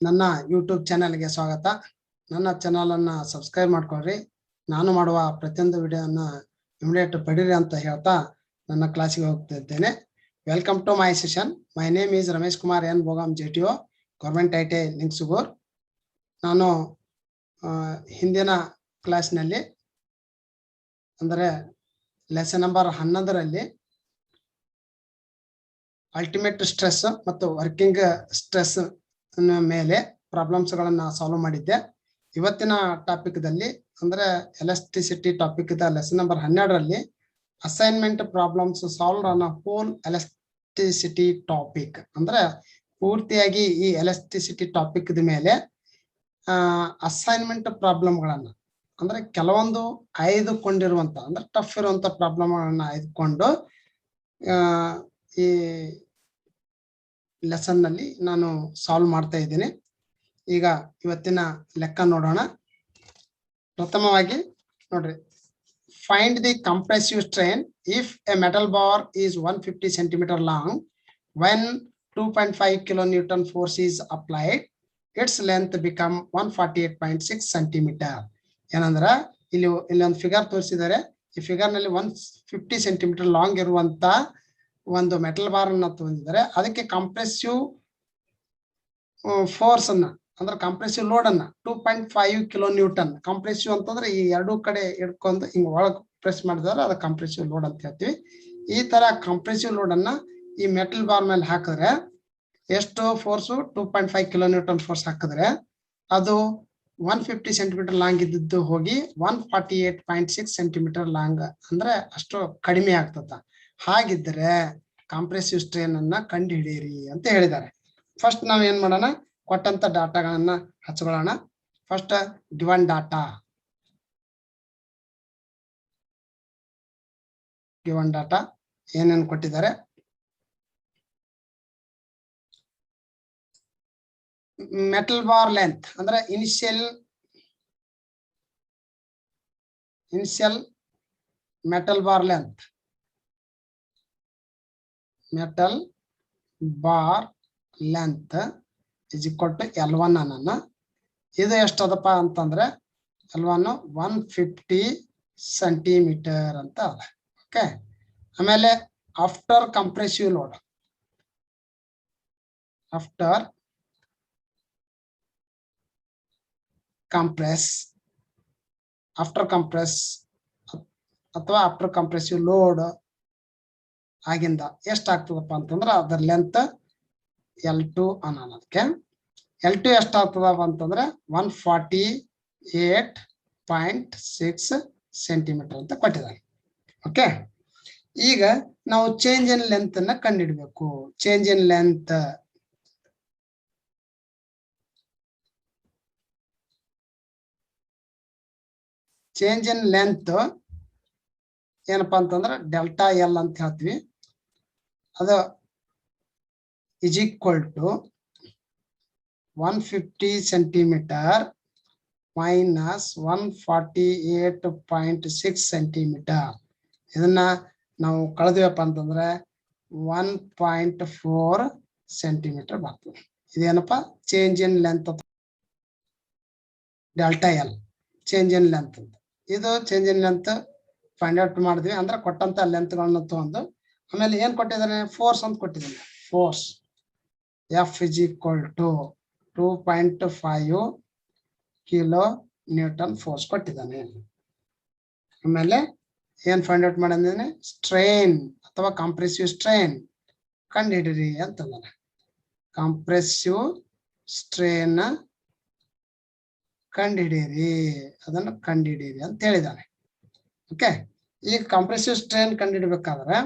ನನ್ನ ಯೂಟ್ಯೂಬ್ ಚಾನೆಲ್ಗೆ ಸ್ವಾಗತ. ನನ್ನ ಚಾನೆಲ್ ಅನ್ನು ಸಬ್ಸ್ಕ್ರೈಬ್ ಮಾಡ್ಕೊಳ್ಳ್ರಿ. ನಾನು ಮಾಡುವ ಪ್ರತಿಯೊಂದು ವಿಡಿಯೋನ ಇಮಿಡಿಯೇಟ್ ಪಡೀರಿ ಅಂತ ಹೇಳ್ತಾ ನನ್ನ ಕ್ಲಾಸಿಗೆ ಹೋಗ್ತಿದ್ದೇನೆ. Welcome to my session. My name is Ramesh Kumar N Bhogam JTO, government ITI Lingasugur. ನಾನು ಹಿಂದಿನ ಕ್ಲಾಸ್ನಲ್ಲಿ ಅಂದರೆ ಲೆಸನ್ ನಂಬರ್ 11ರಲ್ಲಿ ಅಲ್ಟಿಮೇಟ್ ಸ್ಟ್ರೆಸ್ ಮತ್ತು ವರ್ಕಿಂಗ್ ಸ್ಟ್ರೆಸ್ ಮೇಲೆ ಪ್ರಾಬ್ಲಮ್ಸ್ ಗಳನ್ನ ಸಾಲ್ವ್ ಮಾಡಿದ್ದೆ. ಇವತ್ತಿನ ಟಾಪಿಕ್ ದಲ್ಲಿ ಅಂದ್ರೆ ಎಲಾಸ್ಟಿಸಿಟಿ ಟಾಪಿಕ್ ದ ಲೆಸನ್ ನಂಬರ್ 12ರಲ್ಲಿ assignment problems solve on whole elasticity topic ಅಂದ್ರೆ ಪೂರ್ತಿಯಾಗಿ ಈ ಎಲಾಸ್ಟಿಸಿಟಿ ಟಾಪಿಕ್ ದ ಮೇಲೆ ಅಸೈನ್ಮೆಂಟ್ ಪ್ರಾಬ್ಲಮ್ ಗಳನ್ನ ಅಂದ್ರೆ ಕೆಲವೊಂದು ಆಯ್ದುಕೊಂಡಿರುವಂತ ಅಂದ್ರೆ ಟಫ್ ಇರುವಂತ ಪ್ರಾಬ್ಲಮ್ ಗಳನ್ನ ಆಯ್ದುಕೊಂಡು ಈ ಲೆಸನ್ ನಲ್ಲಿ ನಾನು ಸಾಲ್ವ್ ಮಾಡ್ತಾ ಇದ್ದೇನೆ. ಈಗ ಇವತ್ತಿನ ಲೆಕ್ಕ ನೋಡೋಣ. ಪ್ರಥಮವಾಗಿ ನೋಡ್ರಿ, find the compressive strain if A metal bar is 150 centimeter long when 2.5 kilonewton force is applied, its length become 148.6 centimeter. ಏನಂದ್ರ ಇಲ್ಲೊಂದು ಫಿಗರ್ ತೋರಿಸಿದ್ದಾರೆ. ಈ ಫಿಗರ್ ನಲ್ಲಿ 150 centimeter ಲಾಂಗ್ ಇರುವಂತ ಒಂದು ಮೆಟಲ್ ಬಾರ್ ಅನ್ನ ತಗೊಂಡಿದ್ದಾರೆ. ಅದಕ್ಕೆ ಕಂಪ್ರೆಸಿವ್ ಫೋರ್ಸ್ ಅನ್ನ ಅಂದ್ರೆ ಕಂಪ್ರೆಸಿವ್ ಲೋಡ್ ಅನ್ನ 2.5 kilonewton. ಕಂಪ್ರೆಸಿವ್ ಅಂತಂದ್ರೆ ಈ ಎರಡೂ ಕಡೆ ಹಿಡ್ಕೊಂಡು ಹಿಂಗ್ ಒಳಗ್ ಪ್ರೆಸ್ ಮಾಡಿದ್ರೆ ಅದ ಕಂಪ್ರೆಸಿವ್ ಲೋಡ್ ಅಂತ ಹೇಳ್ತೀವಿ. ಈ ತರ ಕಂಪ್ರೆಸಿವ್ ಲೋಡ್ ಅನ್ನ ಈ ಮೆಟಲ್ ಬಾರ್ ಮೇಲೆ ಹಾಕಿದ್ರೆ ಎಷ್ಟು ಫೋರ್ಸ್ 2.5 kilonewton ಫೋರ್ಸ್ ಹಾಕಿದ್ರೆ ಅದು 150 centimeter ಲಾಂಗ್ ಇದ್ದದ್ದು ಹೋಗಿ 148.6 centimeter ಲಾಂಗ್ ಅಂದ್ರೆ ಅಷ್ಟು ಕಡಿಮೆ ಆಗ್ತದ. ಹಾಗಿದ್ರೆ ಕಂಪ್ರೆಸಿವ್ ಸ್ಟ್ರೈನ್ ಅನ್ನ ಕಂಡು ಹಿಡಿಯಿರಿ ಅಂತ ಹೇಳಿದ್ದಾರೆ. ಫಸ್ಟ್ ನಾವ್ ಏನ್ ಮಾಡೋಣ, ಕೊಟ್ಟಂತ ಡಾಟಾಗಳನ್ನ ಹಚ್ಕೊಳ್ಳೋಣ. ಫಸ್ಟ್ ಗಿವನ್ ಡಾಟಾ ಏನೇನು ಕೊಟ್ಟಿದ್ದಾರೆ. ಮೆಟಲ್ ಬಾರ್ ಲೆಂತ್ ಅಂದ್ರೆ initial metal bar length is equal to L1 ಅನ್ನೋಣ. ಇದು ಎಷ್ಟದಪ್ಪ ಅಂತಂದ್ರೆ L1 150 centimeter ಅಂತ ಅದ. ಓಕೆ, ಆಮೇಲೆ ಆಫ್ಟರ್ ಕಂಪ್ರೆಸಿವ್ ಲೋಡ್ ಆಫ್ಟರ್ ಅಥವಾ ಆಫ್ಟರ್ ಕಂಪ್ರೆಸಿವ್ ಲೋಡ್ ಆಗಿಂದ ಎಷ್ಟಾಗ್ತದಪ್ಪ ಅಂತಂದ್ರೆ ಅದರ ಲೆಂತ್ L2 ಅನ್ನೋಣ. ಅದಕ್ಕೆ L2 ಎಷ್ಟಾಗ್ತದಪ್ಪ ಅಂತಂದ್ರೆ 148.6 centimeter ಅಂತ ಕೊಟ್ಟಿದ್ದಾರೆ. ಓಕೆ, ಈಗ ನಾವು ಚೇಂಜ್ ಇನ್ ಲೆಂತ್ ಅನ್ನ ಕಂಡುಹಿಡಬೇಕು. ಚೇಂಜ್ ಇನ್ ಲೆಂತ್ ಏನಪ್ಪಾ ಅಂತಂದ್ರೆ ಡೆಲ್ಟಾ L ಅಂತ ಹೇಳ್ತೀವಿ. ಅದು is equal to 150 centimeter minus 148.6 centimeter. ಇದನ್ನ ನಾವು ಕಳೆದ್ವಪ್ಪ ಅಂತಂದ್ರೆ 1.4 centimeter ಬರ್ತದೆ. ಇದೇನಪ್ಪ change in length delta L change in length ಅಂತ. ಇದು change in length find out ಮಾಡಿದ್ವಿ ಅಂದ್ರೆ ಕೊಟ್ಟಂತ ಲೆಂತ್ ಗಳನ್ನ ತಗೊಂಡು ಆಮೇಲೆ ಏನ್ ಕೊಟ್ಟಿದ್ದಾನೆ, ಫೋರ್ಸ್ ಅಂತ ಕೊಟ್ಟಿದ್ದಾನೆ. Force F is equal to 2.5 kilonewton force ಕೊಟ್ಟಿದ್ದಾನೆ. ಆಮೇಲೆ ಏನ್ ಫೈಂಡ್ ಔಟ್ ಮಾಡಿದ್ದಾನೆ, ಸ್ಟ್ರೈನ್ ಅಥವಾ ಕಂಪ್ರೆಸಿವ್ ಸ್ಟ್ರೈನ್ ಕಂಡುಹಿಡಿರಿ ಅಂತಂದಾನೆ. ಕಂಪ್ರೆಸಿವ್ ಸ್ಟ್ರೈನ್ ಕಂಡುಹಿಡಿಯಿರಿ, ಅದನ್ನು ಕಂಡುಹಿಡಿಯಿರಿ ಅಂತ ಹೇಳಿದ್ದಾನೆ. ಓಕೆ, ಈಗ ಕಂಪ್ರೆಸಿವ್ ಸ್ಟ್ರೈನ್ ಕಂಡುಹಿಡಬೇಕಾದ್ರೆ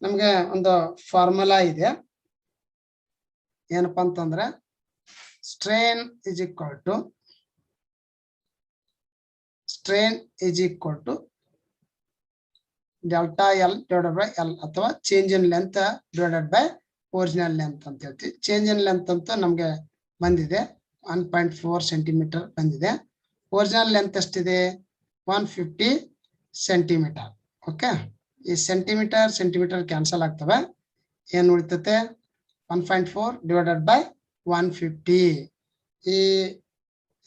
ನಮ್ಗೆ ಒಂದು ಫಾರ್ಮುಲಾ ಇದೆ. ಏನಪ್ಪಾ ಅಂತಂದ್ರೆ strain is equal to delta L divided by L ಅಥವಾ change in length divided by original length ಅಂತ ಹೇಳ್ತೀವಿ. ಚೇಂಜ್ ಇನ್ ಲೆಂತ್ ಅಂತ ನಮ್ಗೆ ಬಂದಿದೆ 1.4 centimeter ಬಂದಿದೆ. ಒರಿಜಿನಲ್ ಲೆಂತ್ ಎಷ್ಟಿದೆ 150 centimeter. ಓಕೆ, ಈ ಸೆಂಟಿಮೀಟರ್ ಕ್ಯಾನ್ಸಲ್ ಆಗ್ತವೆ. ಏನ್ ಉಳಿತತೆ 1.4 divided by 150. ಈ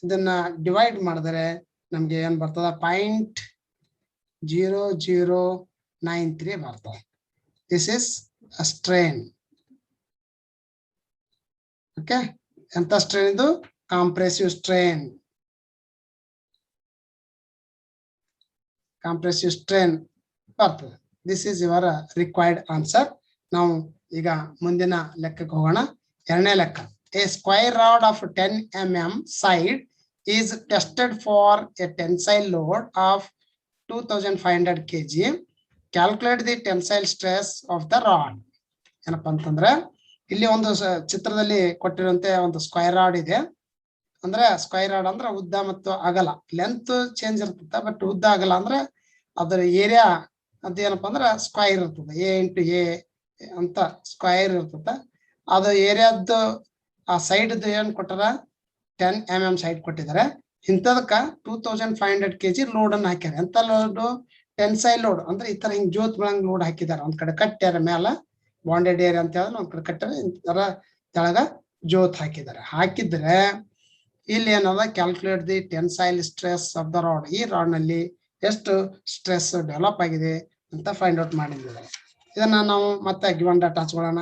ಇದನ್ನ ಡಿವೈಡ್ ಮಾಡಿದ್ರೆ ನಮ್ಗೆ ಏನ್ ಬರ್ತದ 0.0093 ಬರ್ತದೆ. This is a strain. Okay, ಎಂತ ಸ್ಟ್ರೇನ್ ಇದು? Compressive strain. ಕಾಂಪ್ರೆಸಿವ್ ಸ್ಟ್ರೇನ್ ಬರ್ತದೆ. This is your required answer. ನಾವು ಈಗ ಮುಂದಿನ ಲೆಕ್ಕಕ್ಕೆ ಹೋಗೋಣ. ಎರಡನೇ ಲೆಕ್ಕ. A square rod of 10 mm side is tested for a tensile load of 2500 kg. Calculate the tensile stress of the rod. ಏನಪ್ಪ ಅಂತಂದ್ರೆ ಇಲ್ಲಿ ಒಂದು ಚಿತ್ರದಲ್ಲಿ ಕೊಟ್ಟಿರುವಂತೆ ಒಂದು ಸ್ಕ್ವೈರ್ ರಾಡ್ ಇದೆ. ಅಂದ್ರೆ ಸ್ಕ್ವೈರ್ ರಾಡ್ ಅಂದ್ರೆ ಉದ್ದ ಮತ್ತು ಅಗಲ, ಲೆಂತ್ ಚೇಂಜ್ ಇರ್ತದೆ, ಬಟ್ ಉದ್ದ ಅಗಲ ಅಂದ್ರೆ ಅದರ ಏರಿಯಾ ಅದೇನಪ್ಪ ಅಂದ್ರೆ ಸ್ಕ್ವೈರ್ ಇರ್ತದೆ. A into A ಅಂತ ಸ್ಕ್ವೈರ್ ಇರ್ತದೆ. ಅದು ಏರಿಯಾದ್ದು ಆ ಸೈಡ್ ಏನ್ ಕೊಟ್ಟಾರ 10 mm ಸೈಡ್ ಕೊಟ್ಟಿದ್ದಾರೆ. ಇಂಥದಕ್ಕ 2500 kg ಲೋಡ್ ಅನ್ನು ಹಾಕ್ಯಾರ. ಎಂತ ಲೋಡ್? Tensile load. ಅಂದ್ರೆ ಈ ತರ ಹಿಂಗ್ ಜೋತ್ ಬೆಳಂಗ್ ಲೋಡ್ ಹಾಕಿದ್ದಾರೆ. ಒಂದ್ ಕಡೆ ಕಟ್ಟ್ಯಾರ ಮೇಲ ಬಾಂಡೆಡ್ ಏರಿಯಾ ಅಂತ ಹೇಳಿದ್ರೆ, ಒಂದ್ ಕಡೆ ಕಟ್ಟಾರ ತರ ತೆಳಗ ಜೋತ್ ಹಾಕಿದ್ದಾರೆ. ಹಾಕಿದ್ರೆ ಇಲ್ಲಿ ಏನದ, calculate the tensile stress of the rod. ಈ ರಾಡ್ ನಲ್ಲಿ ಎಷ್ಟು ಸ್ಟ್ರೆಸ್ ಡೆವಲಪ್ ಆಗಿದೆ ಅಂತ ಫೈಂಡ್ ಔಟ್ ಮಾಡಿದ್ದಾರೆ. ಇದನ್ನ ನಾವು ಮತ್ತೆ ಗಿವನ್ ಡಾಟಾ ಹಚ್ಕೊಳ್ಳೋಣ.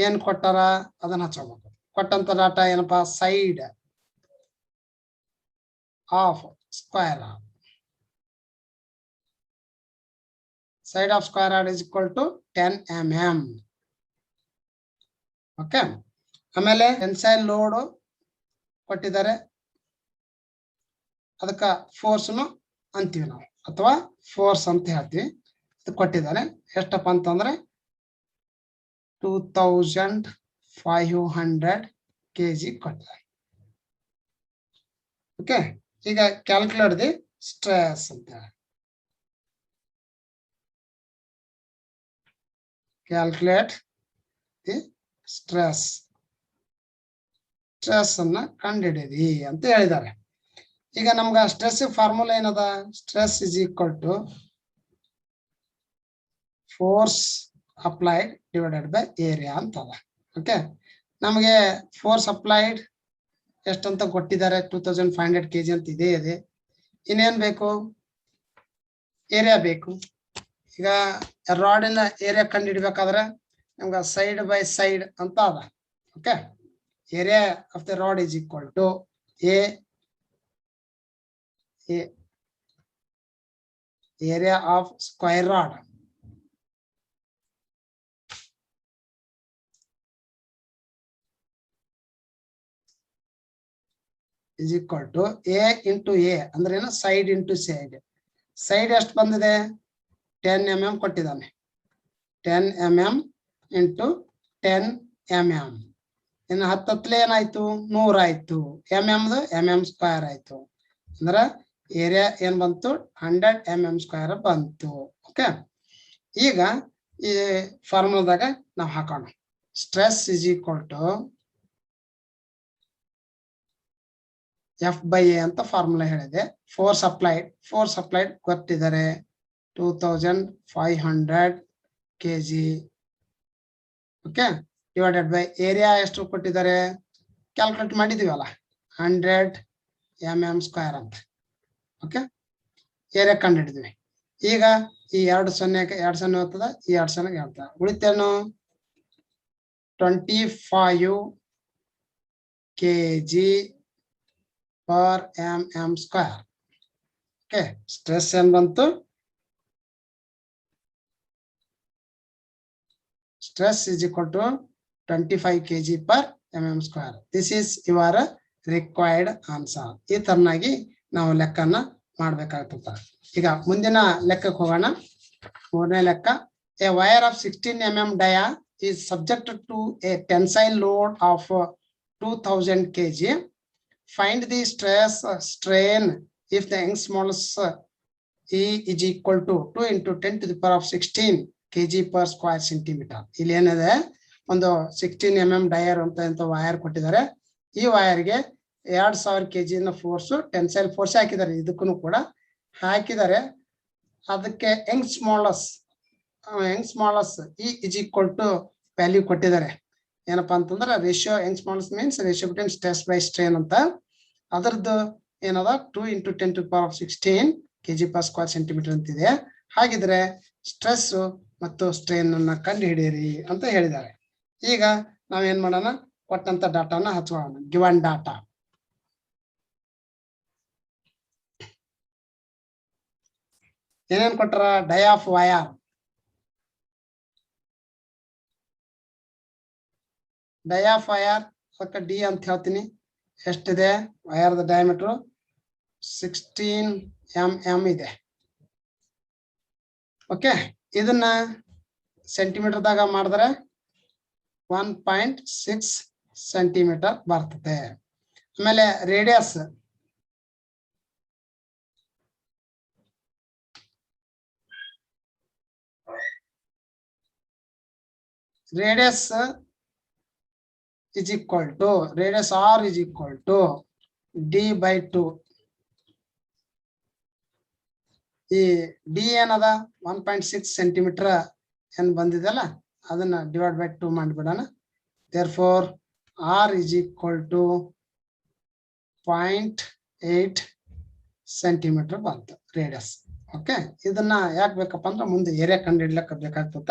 ಏನ್ ಕೊಟ್ಟಾರ ಅದನ್ನ ಹಚ್ಕೋಬೇಕು. ಕೊಟ್ಟಂತ ಡಾಟಾ ಏನಪ್ಪಾ? Side of square rod. Side of square rod is equal to 10 mm. Okay, ಆಮೇಲೆ ಟೆನ್ಸೈಲ್ ಲೋಡ್ ಕೊಟ್ಟಿದ್ದಾರೆ, ಅದಕ್ಕ ಫೋರ್ಸ್ನು ಅಂತೀವಿ ನಾವು, ಅಥವಾ ಫೋರ್ಸ್ ಅಂತ ಹೇಳ್ತೀವಿ. ಇದು ಕೊಟ್ಟಿದ್ದಾರೆ. ಎಷ್ಟಪ್ಪ ಅಂತಂದ್ರೆ 2500 kg ಕೊಟ್ಟಿದ್ದಾರೆ. ಓಕೆ, ಈಗ ಕ್ಯಾಲ್ಕುಲೇಟ್ ದಿ ಸ್ಟ್ರೆಸ್ ಅಂತ ಹೇಳಿ. ಕ್ಯಾಲ್ಕುಲೇಟ್ ದಿ ಸ್ಟ್ರೆಸ್ ಅನ್ನ ಕಂಡುಹಿಡಿದಿ ಅಂತ ಹೇಳಿದ್ದಾರೆ. ಈಗ ನಮ್ಗ ಸ್ಟ್ರೆಸ್ ಫಾರ್ಮುಲಾ ಏನದ? Stress is equal to force applied divided by area ಅಂತ ಅದ. ಓಕೆ, ನಮಗೆ ಫೋರ್ಸ್ ಅಪ್ಲೈಡ್ ಎಷ್ಟಂತ ಕೊಟ್ಟಿದ್ದಾರೆ? 2500 kg ಅಂತ ಇದೆ. ಇನ್ನೇನ್ ಬೇಕು? ಏರಿಯಾ ಬೇಕು. ಈಗ ರಾಡಿನ ಏರಿಯಾ ಕಂಡು ಹಿಡಿಬೇಕಾದ್ರೆ ನಮ್ಗ ಸೈಡ್ ಬೈ ಸೈಡ್ ಅಂತ ಅದ. Okay, area of the rod is equal to area of square rod is equal to A into A. ಅಂದ್ರೆ ಏನು? Side into side. ಸೈಡ್ ಎಷ್ಟು ಬಂದಿದೆ? 10 mm ಕೊಟ್ಟಿದ್ದಾನೆ. 10 mm ಇಂಟು 10 mm. ಇನ್ನು 10 ಏನಾಯ್ತು? 100 ಆಯ್ತು. mm ಸ್ಕ್ವೈರ್ ಆಯ್ತು. ಅಂದ್ರೆ ಏರಿಯಾ ಏನ್ ಬಂತು? 100 mm ಸ್ಕ್ವೈರ್ ಬಂತು. ಓಕೆ, ಈಗ ಈ ಫಾರ್ಮುಲಾದಾಗ ನಾವು ಹಾಕೋಣ. Stress is equal to F/A ಅಂತ ಫಾರ್ಮುಲಾ ಹೇಳಿದೆ. ಫೋರ್ಸ್ ಅಪ್ಲೈಡ್ ಕೊಟ್ಟಿದ್ದಾರೆ 2500 kg. Okay, divided by area ಎಷ್ಟು ಕೊಟ್ಟಿದ್ದಾರೆ? ಕ್ಯಾಲ್ಕುಲೇಟ್ ಮಾಡಿದೀವಲ್ಲ, 100 mm ಸ್ಕ್ವೈರ್ ಅಂತ. ಓಕೆ, ಏರಿಯಾ ಕಂಡು ಹಿಡಿದ್ವಿ. ಈಗ ಈ 2 0 ಹೋಗ್ತದ, ಈ 2 0 ಹೇಳ್ತದ. ಉಳಿತೇನು? 25 kg per mm square. Okay, stress ಏನ್ ಬಂತು? Stress is equal to 25 kg per mm square. This is your required answer. ಈ ತರನಾಗಿ ನಾವು ಲೆಕ್ಕನ ಮಾಡ್ಬೇಕಾಗ್ತದ. ಈಗ ಮುಂದಿನ ಲೆಕ್ಕಕ್ಕೆ ಹೋಗೋಣ. 3ನೇ ಲೆಕ್ಕ. A wire of 16 mm dia is subjected to a tensile load of 2000 kg. Find the stress strain if the Young's modulus E is equal to 2 into 10 to the power of 16 kg per square centimeter. ಇಲ್ಲಿ ಏನಿದೆ? ಒಂದು 16 mm Dyer ಅಂತ wire ಕೊಟ್ಟಿದ್ದಾರೆ. ಈ ವೈರ್ಗೆ 2000 kg force, tensile force ಹಾಕಿದ್ದಾರೆ. ಇದಕ್ಕೂ ಕೂಡ ಹಾಕಿದ್ದಾರೆ. ಅದಕ್ಕೆ Young's modulus Young's modulus E is equal to value ಕೊಟ್ಟಿದ್ದಾರೆ. ಏನಪ್ಪಾ ಅಂತಂದ್ರೆ ratio Young's modulus means ratio between stress by strain ಅಂತ. ಅದರದ್ದು ಏನದ 2 × 10⁻16 kg/sq/cm ಅಂತಿದೆ. ಹಾಗಿದ್ರೆ ಸ್ಟ್ರೆಸ್ ಮತ್ತು ಸ್ಟ್ರೇನ್ ಅನ್ನ ಕಂಡು ಹಿಡಿಯಿರಿ ಅಂತ ಹೇಳಿದ್ದಾರೆ. ಈಗ ನಾವೇನ್ ಮಾಡೋಣ, ಕೊಟ್ಟಂತ ಡಾಟಾನ ಹಚ್ಕೊಳ್ಳೋಣ. ಗಿವನ್ ಡಾಟಾ ಏನೇನ್ ಕೊಟ್ಟಾರ? Dia of wire, dia of wire ಅದಕ್ಕೆ ಡಿ ಅಂತ ಹೇಳ್ತೀನಿ. ಎಷ್ಟಿದೆ? ವೈರ್ದ ಡಯಾಮೀಟರ್ 16 mm ಇದೆ. ಓಕೆ, ಇದನ್ನ ಸೆಂಟಿಮೀಟರ್ದಾಗ ಮಾಡಿದ್ರೆ 1.6 ಸೆಂಟಿಮೀಟರ್ ಬರ್ತದೆ. ಆಮೇಲೆ radius is equal to radius r is equal to d/2. ಈ ಡಿ ಏನದ 1.6 ಸೆಂಟಿಮೀಟರ್ ಏನ್ ಬಂದಿದೆಲ್ಲ ಅದನ್ನ /2 ಮಾಡಿಬಿಡೋಣ. therefore r is equal to 0.8 centimetre ಬಂತು ರೇಡಿಯಸ್. ಓಕೆ, ಇದನ್ನ ಯಾಕೆ ಬೇಕಪ್ಪ ಅಂದ್ರೆ ಮುಂದೆ ಏರಿಯಾ ಕಂಡು ಹಿಡ್ಲಿಕ್ಕೆ ಬೇಕಾಗ್ತದ.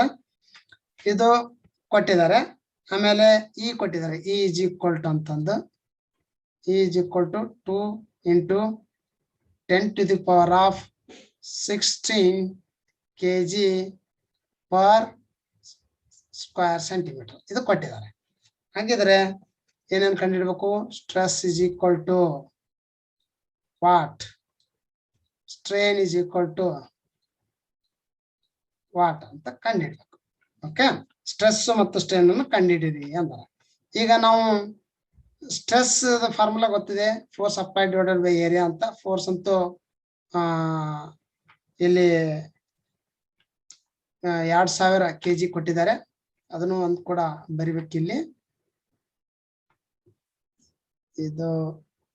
ಇದು ಕೊಟ್ಟಿದ್ದಾರೆ. ಆಮೇಲೆ ಇ ಕೊಟ್ಟಿದ್ದಾರೆ. ಇ ಇಸ್ ಈಕ್ವಲ್ ಟು ಅಂತಂದು E is equal to 2 × 10⁻16 kg/sq/cm ಇದು ಕೊಟ್ಟಿದ್ದಾರೆ. ಹಾಗಿದ್ರೆ ಏನೇನು ಕಂಡುಹಿಡಬೇಕು? Stress is equal to what, strain is equal to what ಅಂತ ಕಂಡುಹಿಡಬೇಕು. ಓಕೆ, ಸ್ಟ್ರೆಸ್ ಮತ್ತು ಸ್ಟ್ರೇನ್ ಅನ್ನು ಕಂಡುಹಿಡಿಯಿರಿ ಅಂತಾರೆ. ಈಗ ನಾವು ಸ್ಟ್ರೆಸ್ ಫಾರ್ಮುಲಾ ಗೊತ್ತಿದೆ, force applied divided by area ಅಂತ. ಫೋರ್ಸ್ ಅಂತೂ ಇಲ್ಲಿ 2000 kg ಕೊಟ್ಟಿದ್ದಾರೆ. ಅದನ್ನು ಒಂದು ಕೂಡ ಬರಿಬೇಕಿಲ್ಲಿ. ಇದು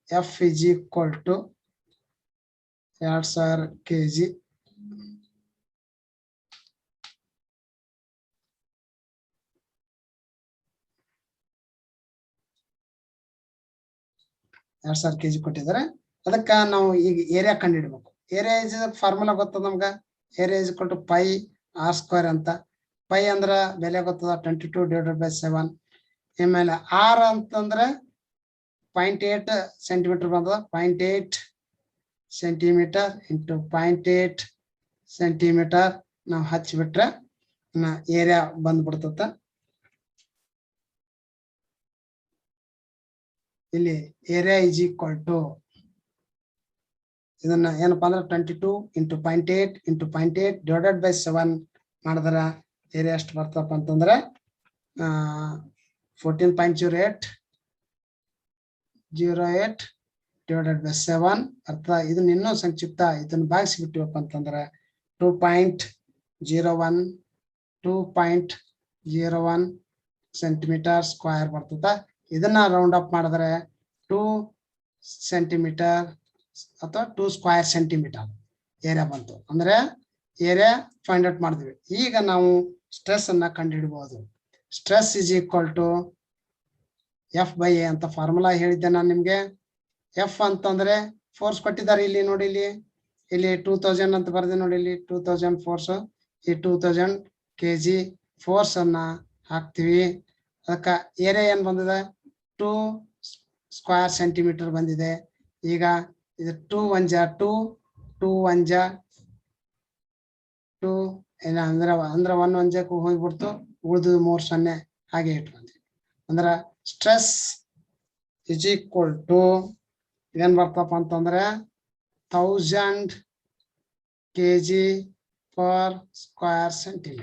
F is equal to 2000 kg kg ಕೊಟ್ಟಿದ್ದಾರೆ. ಅದಕ್ಕ ನಾವು ಈಗ ಏರಿಯಾ ಕಂಡುಹಿಡಬೇಕು. ಏರಿಯಾ ಇಸ್ ಫಾರ್ಮುಲಾ ಗೊತ್ತದ ನಮ್ಗ. Area is equal to πr² ಅಂತ. ಪೈ ಅಂದ್ರ ಬೆಲೆ ಗೊತ್ತದ 22/7. ಆಮೇಲೆ ಆರ್ ಅಂತಂದ್ರೆ 0.8 ಸೆಂಟಿಮೀಟರ್ ಬಂದದ. 0.8 ಸೆಂಟಿಮೀಟರ್ ಇಂಟು 0.8 ಸೆಂಟಿಮೀಟರ್ ನಾವು ಹಚ್ಚಿಬಿಟ್ರೆ ಏರಿಯಾ ಬಂದ್ಬಿಡ್ತದ. ಇಲ್ಲಿ ಏರಿಯಾ ಇಸ್ ಈಕ್ವಲ್ ಟು ಇದನ್ನ ಏನಪ್ಪಾ ಅಂದ್ರೆ 22 × 0.8 × 0.8 ಡಿವೈಡೆಡ್ ಬೈ 7 ಮಾಡಿದ್ರ ಏರಿಯಾ ಎಷ್ಟು ಬರ್ತಪ್ಪ ಅಂತಂದ್ರೆ 14.08 ಡಿವೈಡೆಡ್ ಬೈ 7 ಅರ್ಥ. ಇದನ್ನ ಇನ್ನೂ ಸಂಕ್ಷಿಪ್ತ ಇದನ್ನ ಭಾಗಿಸಿಬಿಟ್ಟಿವಪ್ಪ ಅಂತಂದ್ರೆ 2.01 ಸೆಂಟಿಮೀಟರ್ ಸ್ಕ್ವೇರ್ ಬರ್ತದ. ಇದನ್ನ ರೌಂಡ್ ಅಪ್ ಮಾಡಿದ್ರೆ 2 ಸೆಂಟಿಮೀಟರ್ ಅಥವಾ 2 ಸ್ಕ್ವೇರ್ ಸೆಂಟಿಮೀಟರ್ ಏರಿಯಾ ಬಂತು. ಅಂದ್ರೆ ಏರಿಯಾ ಫೈಂಡ್ ಔಟ್ ಮಾಡಿದ್ವಿ. ಈಗ ನಾವು ಸ್ಟ್ರೆಸ್ ಅನ್ನ ಕಂಡುಹಿಡಬಹುದು. Stress is equal to F/A ಅಂತ ಫಾರ್ಮುಲಾ ಹೇಳಿದ್ದೆ ನಾನು ನಿಮ್ಗೆ. ಎಫ್ ಅಂತಂದ್ರೆ ಫೋರ್ಸ್ ಕೊಟ್ಟಿದ್ದಾರೆ. ಇಲ್ಲಿ ನೋಡಿ, ಇಲ್ಲಿ 2000 ಅಂತ ಬರ್ದೆ ನೋಡಿ. ಇಲ್ಲಿ 2000 ಫೋರ್ಸ್. ಈ 2000 kg ಫೋರ್ಸ್ ಅನ್ನ ಹಾಕ್ತಿವಿ. ಅದಕ್ಕ ಏರಿಯಾ ಏನ್ ಬಂದಿದೆ? 2 ಸ್ಕ್ವೇರ್ ಸೆಂಟಿಮೀಟರ್ ಬಂದಿದೆ. ಈಗ ಇದು 2 1 2 2 1 2 ಅಂದ್ರೆ 1 1 ಹೋಗ್ಬಿಡ್ತು. ಉಳಿದು 3 0 ಹಾಗೆ ಇಟ್ಕೊಂಡ್ವಿ. ಅಂದ್ರ ಸ್ಟ್ರೆಸ್ ಇಸ್ ಈಕ್ವಲ್ ಟು ಏನ್ ಬರ್ತಪ್ಪ ಅಂತಂದ್ರೆ 1000 kg/sq/cm.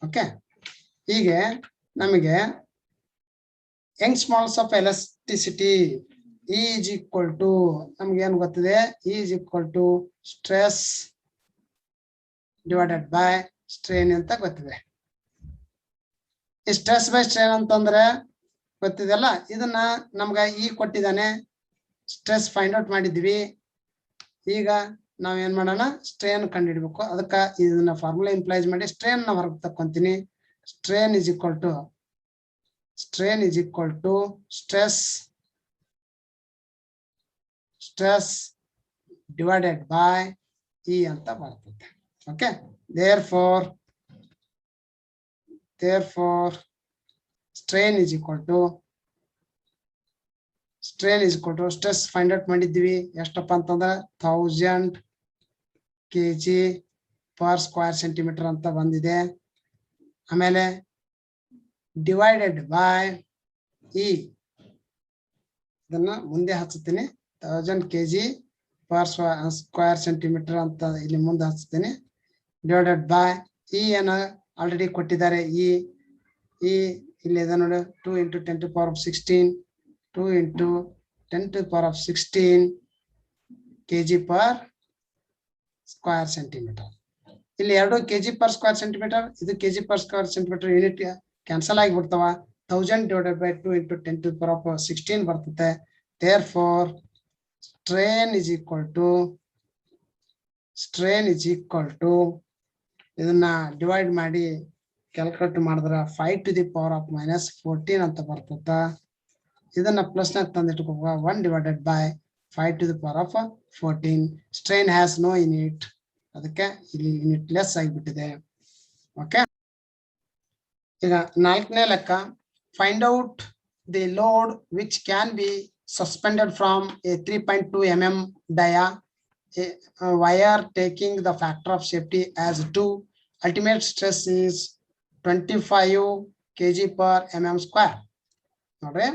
ಓಕೆ, ಹೀಗೆ ನಮಗೆ Young's models of elasticity E is equal to ನಮ್ಗೆ ಏನ್ ಗೊತ್ತಿದೆ? E is equal to stress divided by strain ಅಂತ ಗೊತ್ತಿದೆ. ಈ ಸ್ಟ್ರೆಸ್ ಬೈ ಸ್ಟ್ರೇನ್ ಅಂತಂದ್ರೆ ಗೊತ್ತಿದೆಲ್ಲ. ಇದನ್ನ ನಮ್ಗ ಈ ಕೊಟ್ಟಿದ್ದಾನೆ, ಸ್ಟ್ರೆಸ್ ಫೈಂಡ್ ಔಟ್ ಮಾಡಿದ್ವಿ. ಈಗ ನಾವೇನ್ ಮಾಡೋಣ, ಸ್ಟ್ರೇನ್ ಕಂಡುಹಿಡಬೇಕು. ಅದಕ್ಕೆ ಇದನ್ನ ಫಾರ್ಮುಲಾ ಇಂಪ್ಲೈಸ್ ಮಾಡಿ ಸ್ಟ್ರೇನ್ ನ ಹೊರಗೆ ತಕ್ಕೊಂತೀನಿ. Strain is equal to stress divided by E ಅಂತ ಬರ್ತದೆ. Okay, therefore strain is equal to stress find out ಮಾಡಿದ್ವಿ ಎಷ್ಟಪ್ಪ ಅಂತಂದ್ರೆ 1000 kg per square centimeter ಅಂತ ಬಂದಿದೆ. ಆಮೇಲೆ ಡಿವೈಡೆಡ್ ಬೈ ಇ, ಇದನ್ನ ಮುಂದೆ ಹಚ್ಚುತ್ತೀನಿ. 1000 kg per square centimeter ಅಂತ ಇಲ್ಲಿ ಮುಂದೆ ಹಚ್ತೀನಿ. ಡಿವೈಡೆಡ್ ಬೈ ಇ ಏನ ಆಲ್ರೆಡಿ ಕೊಟ್ಟಿದ್ದಾರೆ. ಇ ಇಲ್ಲಿ ಇದೆ ನೋಡಿ, 2 × 10 to the power of 16 2 × 10 to the power of 16 kg per square centimeter. ಇಲ್ಲಿ 2 kg per square centimeter, ಇದು kg per square centimeter unit cancel ಆಗಿಬಿಡ್ತಾವ. 1000 divided by 2 × 10 to the power of 16 ಬರ್ತದೆ. therefore strain is equal to ಇದನ್ನ divide ಮಾಡಿ calculate ಮಾಡಿದ್ರೆ 5 to the power of -14 ಅಂತ ಬರ್ತದ. ಇದನ್ನ ಪ್ಲಸ್ ನಾಗ ತಂದಿಟ್ಕೋಬೇಕು. 1 divided by 5 to the power of 14. Strain has no unit, ಅದಕ್ಕೆ ಇಲ್ಲಿ ಯೂನಿಟ್ ಲೆಸ್ ಆಗಿಬಿಟ್ಟಿದೆ. ಓಕೆ, ಈಗ 4ನೇ ಲೆಕ್ಕ. Find out the load which can be suspended from a 3.2 mm dia wire taking the factor of safety as 2. Ultimate stress is 25 kg per mm square. ನೋಡ್ರಿ,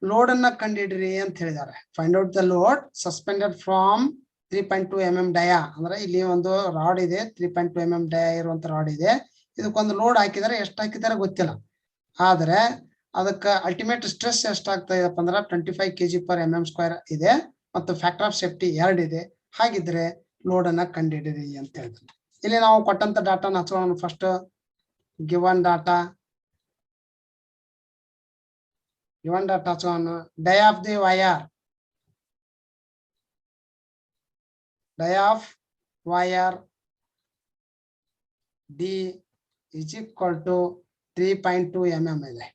load ಅನ್ನ ಕಂಡುಹಿಡ್ರಿ ಅಂತ ಹೇಳಿದ್ದಾರೆ. Find out the load suspended from 3.2 mm dia, ಅಂದ್ರೆ ಇಲ್ಲಿ ಒಂದು rod ಇದೆ, 3.2 mm dia ಇರುವಂತ rod ಇದೆ. ಇದಕ್ಕೊಂದು ಲೋಡ್ ಹಾಕಿದರೆ ಎಷ್ಟು ಹಾಕಿದ್ದಾರೆ ಗೊತ್ತಿಲ್ಲ, ಆದ್ರೆ ಅದಕ್ಕೆ ಅಲ್ಟಿಮೇಟ್ ಸ್ಟ್ರೆಸ್ ಎಷ್ಟಾಗ್ತಾ ಇದೆಪ್ಪ ಅಂದ್ರೆ 25 kg per mm square ಇದೆ ಮತ್ತು ಫ್ಯಾಕ್ಟರ್ ಆಫ್ ಸೇಫ್ಟಿ 2 ಇದೆ. ಹಾಗಿದ್ರೆ ಲೋಡ್ ಅನ್ನ ಕಂಡುಹಿಡಿರಿ ಅಂತ ಹೇಳಿದ್ರು. ಇಲ್ಲಿ ನಾವು ಕೊಟ್ಟಂತ ಡಾಟಾನ ಹಚ್ಚೋಣ. ಫಸ್ಟ್ ಗಿವನ್ ಡಾಟಾ ಹಚ್ಚೋಣ. Dia of wire D is equal to 3.2 mm ಇದೆ.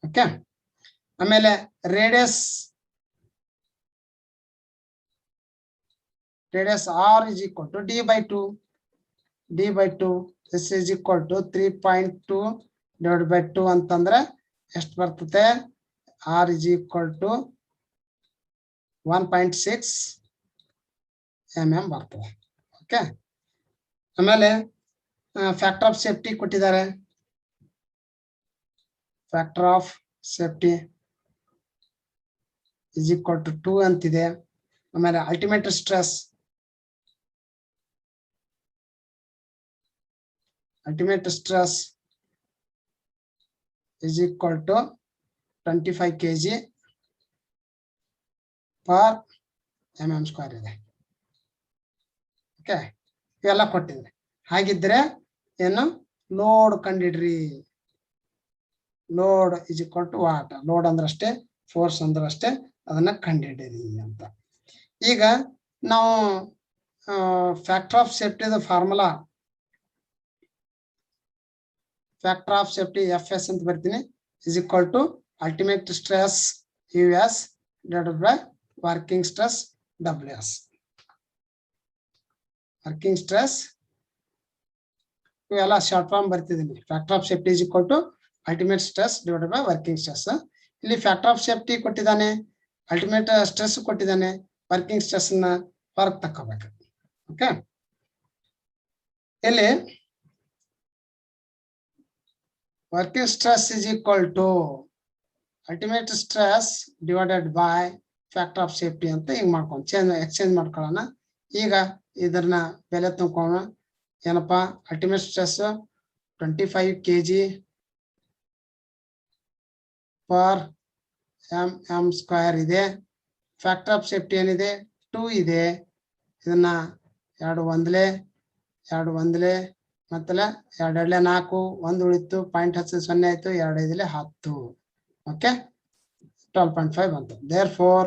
ಓಕೆ, ಆಮೇಲೆ radius R is equal to d by 2. This is equal to 3.2 divided by 2 ಅಂತಂದ್ರೆ ಎಷ್ಟು ಬರ್ತದೆ? R is equal to 1.6 mm ಬರ್ತದೆ. ಓಕೆ, ಆಮೇಲೆ factor of safety ಕೊಟ್ಟಿದ್ದಾರೆ. Factor of safety is equal to 2 ಅಂತಿದೆ. ಆಮೇಲೆ ultimate stress is equal to 25 kg per mm square ಇದೆ. Okay, ಇವೆಲ್ಲ ಕೊಟ್ಟಿದ್ರೆ. ಹಾಗಿದ್ರೆ ಏನು ಲೋಡ್ ಕಂಡಿಡ್ರಿ. Load is equal to what? Load ಅಂದ್ರೆ ಅಷ್ಟೇ, ಫೋರ್ಸ್ ಅಂದ್ರೆ ಅಷ್ಟೇ, ಅದನ್ನ ಕಂಡಿಡಿರಿ ಅಂತ. ಈಗ ನಾವು factor of safety formula, factor of safety FS ಅಂತ ಬರ್ತೀನಿ, is equal to ultimate stress US divided by working stress WS. Working stress ಇವೆಲ್ಲ ಶಾರ್ಟ್ ಫಾರ್ಮ್ ಬರ್ತಿದ್ದೀನಿ. Factor of safety is equal to ultimate stress divided by working stress. ಇಲ್ಲಿ factor of safety ಕೊಟ್ಟಿದ್ದಾನೆ, ultimate stress ಕೊಟ್ಟಿದ್ದಾನೆ, working stress ನ ಹೊರಗೆ ತಕ್ಕೋಬೇಕು. Okay, ಇಲ್ಲಿ working stress is equal to ultimate stress divided by factor of safety ಅಂತ ಹಿಂಗ್ ಮಾಡ್ಕೊಂಡು ಎಕ್ಸ್ಚೇಂಜ್ ಮಾಡ್ಕೊಳ್ಳೋಣ. ಈಗ ಇದನ್ನ ಬೆಲೆ ತುಂಬ್ಕೊಳ್ಳೋಣ. ಏನಪ್ಪಾ? Ultimate stress 25 kg per mm square ಇದೆ. ಫ್ಯಾಕ್ಟರ್ ಆಫ್ ಸೇಫ್ಟಿ ಏನಿದೆ? 2 ಇದೆ. ಇದನ್ನ 2 ಒಂದ್ಲೆ ಮತ್ತಲ್ಲ 2 2 4, 1 ಉಳಿತು, 0.10 ಆಯ್ತು, 2 5 10. ಓಕೆ, 12.5 ಬಂತು. therefore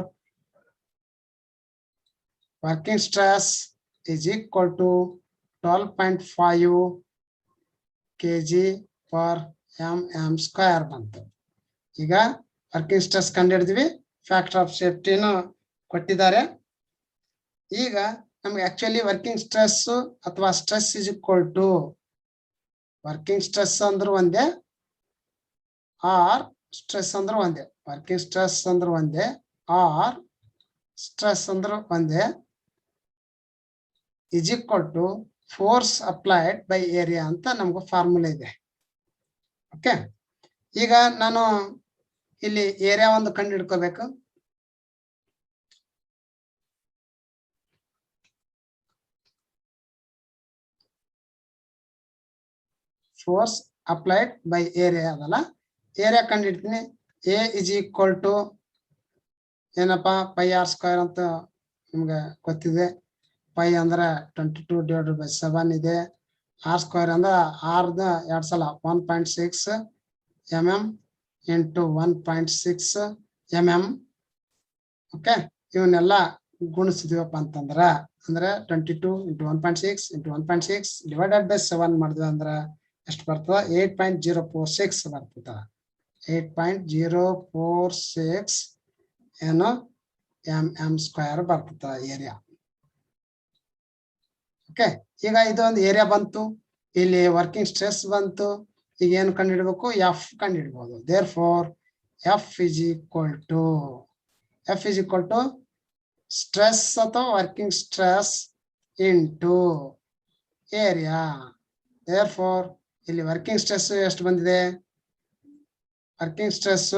working stress is equal to 12.5 kg per mm square ಬಂತು. ಈಗ ವರ್ಕಿಂಗ್ ಸ್ಟ್ರೆಸ್ ಕಂಡುಹಿಡಿದ್ವಿ, ಫ್ಯಾಕ್ಟರ್ ಆಫ್ ಸೇಫ್ಟಿನ ಕೊಟ್ಟಿದ್ದಾರೆ. ಈಗ ನಮ್ಗೆ ಆಕ್ಚುಲಿ ವರ್ಕಿಂಗ್ ಸ್ಟ್ರೆಸ್ ಅಥವಾ stress is equal to working stress ಅಂದ್ರೆ ಒಂದೇ ಆರ್ ಸ್ಟ್ರೆಸ್ ಅಂದ್ರೆ ಒಂದೇ. ವರ್ಕಿಂಗ್ ಸ್ಟ್ರೆಸ್ ಅಂದ್ರೆ ಒಂದೇ ಆರ್ ಸ್ಟ್ರೆಸ್ ಅಂದ್ರೆ ಒಂದೇ is equal to force applied by area ಅಂತ ನಮ್ಗೆ ಫಾರ್ಮುಲಾ ಇದೆ. ಓಕೆ, ಈಗ ನಾನು ಇಲ್ಲಿ ಏರಿಯಾ ಒಂದು ಕಂಡು ಹಿಡ್ಕೋಬೇಕು. ಫೋರ್ಸ್ ಅಪ್ಲೈಡ್ ಬೈ ಏರಿಯಾ ಅದಲ್ಲ, ಏರಿಯಾ ಕಂಡು ಹಿಡ್ತೀನಿ. ಎ ಇಸ್ ಈಕ್ವಲ್ ಟು ಏನಪ್ಪಾ ಪೈ ಆರ್ ಸ್ಕ್ವೇರ್ ಅಂತ ನಿಮ್ಗೆ ಗೊತ್ತಿದೆ. ಪೈ ಅಂದ್ರೆ 22/7 ಇದೆ. ಆರ್ ಸ್ಕ್ವೇರ್ ಅಂದ್ರೆ ಆರ್ದ 2 ಸಲ 1.6 mm ಇಂಟು 1.6 mm. ಓಕೆ, ಇವನ್ನೆಲ್ಲ ಗುಣಿಸಿದ್ವಪ್ಪ ಅಂತಂದ್ರ ಅಂದ್ರೆ 22 ಇಂಟು 1.6 ಇಂಟು 1.6 ಡಿವೈಡೆಡ್ ಬೈ 7 ಮಾಡಿದ್ವಿ ಅಂದ್ರೆ ಎಷ್ಟು ಬರ್ತದ? 8.046 ಬರ್ತದ. 8.046 ಏನು mm ಸ್ಕ್ವೇರ್ ಬರ್ತದ ಏರಿಯಾ. ಓಕೆ, ಈಗ ಇದೊಂದು ಏರಿಯಾ ಬಂತು, ಇಲ್ಲಿ ವರ್ಕಿಂಗ್ ಸ್ಟ್ರೆಸ್ ಬಂತು. ಈಗ ಏನು ಕಂಡು ಹಿಡಬೇಕು? ಎಫ್ ಕಂಡು ಹಿಡ್ಬೋದು. Therefore F is equal to stress ಅಥವಾ working stress into area. Therefore ಇಲ್ಲಿ ವರ್ಕಿಂಗ್ ಸ್ಟ್ರೆಸ್ ಎಷ್ಟು ಬಂದಿದೆ? Working stress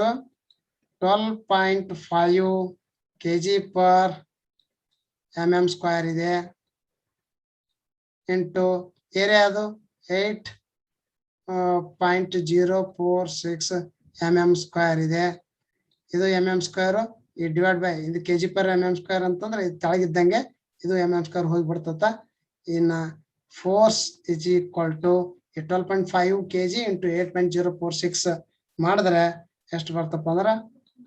12.5 kg per mm square ಇದೆ ಇಂಟು ಏರಿಯಾ ಅದು 8.046 mm ಸ್ಕ್ವೇರ್ ಇದೆ. ಇದು mm ಸ್ಕ್ವೇರ್ ಈ ಡಿವೈಡ್ ಬೈ ಇದು kg per mm ಸ್ಕ್ವೇರ್ ಅಂತಂದ್ರೆ ಇದು ಕೆಳಗಿದ್ದಂಗೆ ಇದು mm ಸ್ಕ್ವೇರ್ ಹೋಗಿ ಬಿಡ್ತದ. ಇನ್ನ force is equal to 12.5 kg into 8.046 ಮಾಡಿದ್ರೆ ಎಷ್ಟು ಬರ್ತಪ್ಪ ಅಂದ್ರೆ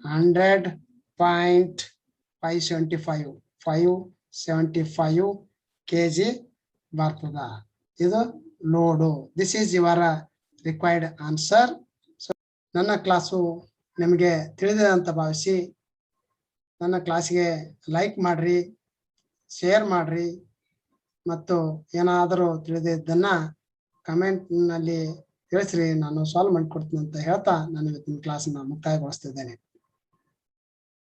100.575 kg ಬರ್ತದ. ಇದು load. This is your required answer. So ನನ್ನ ಕ್ಲಾಸು ನಿಮಗೆ ತಿಳಿದಿದೆ ಅಂತ ಭಾವಿಸಿ ನನ್ನ ಕ್ಲಾಸಿಗೆ ಲೈಕ್ ಮಾಡ್ರಿ, ಶೇರ್ ಮಾಡ್ರಿ, ಮತ್ತು ಏನಾದರೂ ತಿಳಿದಿದ್ದನ್ನ ಕಮೆಂಟ್ ನಲ್ಲಿ ತಿಳಿಸ್ರಿ. ನಾನು ಸಾಲ್ವ್ ಮಾಡಿಕೊಡ್ತೀನಿ ಅಂತ ಹೇಳ್ತಾ ನಾನು ಇವತ್ತಿನ ಕ್ಲಾಸನ್ನ ಮುಕ್ತಾಯಗೊಳಿಸ್ತಿದ್ದೇನೆ.